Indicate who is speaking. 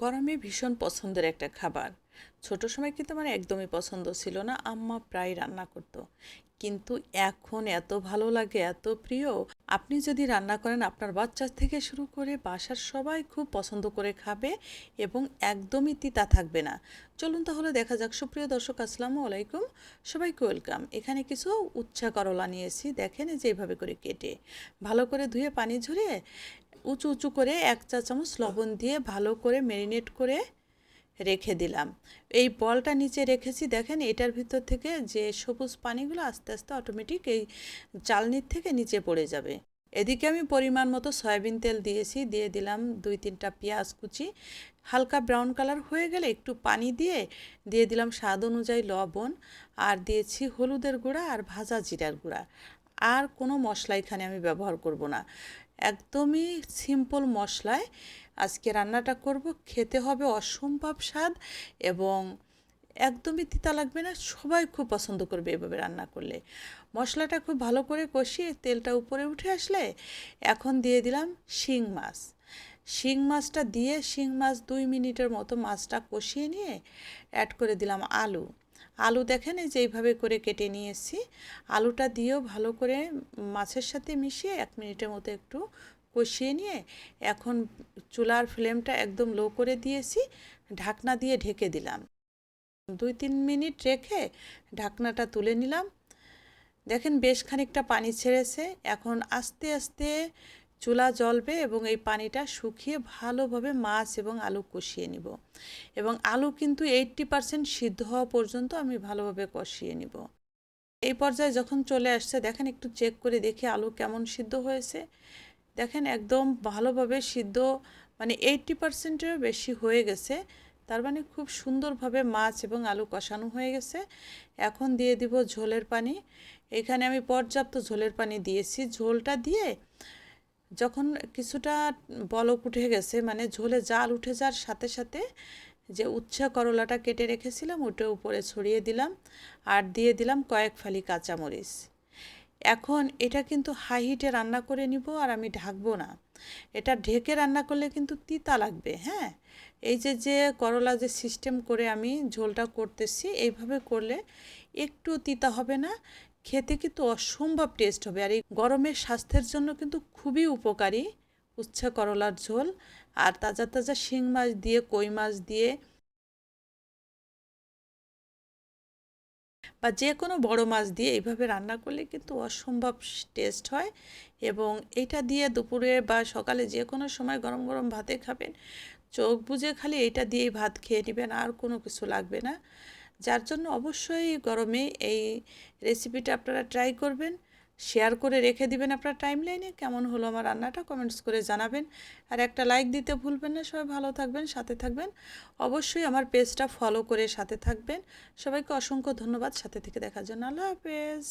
Speaker 1: গরমে ভীষণ পছন্দের একটা খাবার। ছোট সময় কিন্তু আমার একদমই পছন্দ ছিল না। আম্মা প্রায় রান্না করতো। কিন্তু এখন এত ভালো লাগে, এত প্রিয়। আপনি যদি রান্না করেন আপনার বাচ্চা থেকে শুরু করে বাসার সবাই খুব পছন্দ করে খাবে এবং একদমই তিতা থাকবে না। চলুন তাহলে দেখা যাক। সুপ্রিয় দর্শক, আসসালামু আলাইকুম। সবাইকে ওয়েলকাম। এখানে কিছু উচ্ছা করলা নিয়েছি। দেখেন এই যে এইভাবে করে কেটে ভালো করে ধুয়ে পানি ঝরিয়ে উঁচু উঁচু করে 1 চা চামচ লবণ দিয়ে ভালো করে ম্যারিনেট করে রেখে দিলাম। এই বলটা নিচে রেখেছি, দেখেন এটার ভিতর থেকে যে সবুজ পানিগুলো আস্তে আস্তে অটোমেটিক এই চালনির থেকে নিচে পড়ে যাবে। এদিকে আমি পরিমাণ মতো সয়াবিন তেল দিয়েছি, দিয়ে দিলাম 2-3টা পেঁয়াজ কুচি। হালকা ব্রাউন কালার হয়ে গেলে একটু পানি দিয়ে দিলাম স্বাদ অনুযায়ী লবণ, আর দিয়েছি হলুদের গুঁড়া আর ভাজা জিরার গুঁড়া। আর কোনো মশলা এখানে আমি ব্যবহার করব না। একদমই সিম্পল মশলায় আজকে রান্নাটা করব। খেতে হবে অসম্ভব স্বাদ এবং একদমই তিতা লাগবে না। সবাই খুব পছন্দ করবে এভাবে রান্না করলে। মশলাটা খুব ভালো করে কষিয়ে তেলটা উপরে উঠে আসলে এখন দিয়ে দিলাম শিং মাছ। শিং মাছটা দিয়ে শিং মাছ 2 মিনিটের মতো মাছটা কষিয়ে নিয়ে অ্যাড করে দিলাম আলু। আলু দেখেন এই যে এইভাবে করে কেটে নিয়েছি। আলুটা দিয়েও ভালো করে মাছের সাথে মিশিয়ে 1 মিনিটের মতো একটু কষিয়ে নিয়ে এখন চুলার ফ্লেমটা একদম লো করে দিয়েছি। ঢাকনা দিয়ে ঢেকে দিলাম। 2-3 মিনিট রেখে ঢাকনাটা তুলে নিলাম। দেখেন বেশ খানিকটা পানি ছেড়েছে। এখন আস্তে আস্তে চুলা জ্বলবে এবং এই পানিটা শুকিয়ে ভালোভাবে মাছ এবং আলু কষিয়ে নিব। এবং আলু কিন্তু 80% সিদ্ধ হওয়া পর্যন্ত আমি ভালোভাবে কষিয়ে নিব। এই পর্যায়ে যখন চলে আসছে দেখেন একটু চেক করে দেখি আলু কেমন সিদ্ধ হয়েছে। দেখেন একদম ভালোভাবে সিদ্ধ, মানে 80%-এরও বেশি হয়ে গেছে। তার মানে খুব সুন্দরভাবে মাছ এবং আলু কষানো হয়ে গেছে। এখন দিয়ে দিব ঝোলের পানি। এখানে আমি পর্যাপ্ত ঝোলের পানি দিয়েছি। ঝোলটা দিয়ে যখন কিছুটা বলক উঠে গেছে, মানে ঝোলে জাল উঠে যাওয়ার সাথে সাথে যে উচ্ছে করলাটা কেটে রেখেছিলাম ওটা উপরে ছড়িয়ে দিলাম আর দিয়ে দিলাম কয়েক ফালি কাঁচামরিচ। এখন এটা কিন্তু হাই হিটে রান্না করে নিব আর আমি ঢাকবো না। এটা ঢেকে রান্না করলে কিন্তু তিতা লাগবে। হ্যাঁ, এই যে করলা যে সিস্টেম করে আমি ঝোলটা করতেছি এইভাবে করলে একটু তিতা হবে না। খেতে কিন্তু অসম্ভব টেস্ট হবে। আর এই গরমের স্বাস্থ্যের জন্য কিন্তু খুবই উপকারী উচ্ছে করলার ঝোল। আর তাজা তাজা শিং মাছ দিয়ে, কই মাছ দিয়ে বা যে কোনো বড় মাছ দিয়ে এইভাবে রান্না করলে কিন্তু অসম্ভব টেস্ট হয়। এবং এইটা দিয়ে দুপুরে বা সকালে যে কোনো সময় গরম গরম ভাতে খাবেন। চোখ বুজে খালি এটা দিয়েই ভাত খেয়ে নেবেন, আর কোনো কিছু লাগবে না। যার জন্য অবশ্যই গরমে এই রেসিপিটা আপনারা ট্রাই করবেন। শেয়ার করে রেখে দিবেন আপনার টাইমলাইনে। কেমন হলো আমার রান্নাটা কমেন্টস করে জানাবেন। আর একটা লাইক দিতে ভুলবেন না। সবাই ভালো থাকবেন, সাথে থাকবেন। অবশ্যই আমার পেজটা ফলো করে সাথে থাকবেন। সবাইকে অসংখ্য ধন্যবাদ সাথে থেকে দেখার জন্য। আল্লাহ হাফেজ।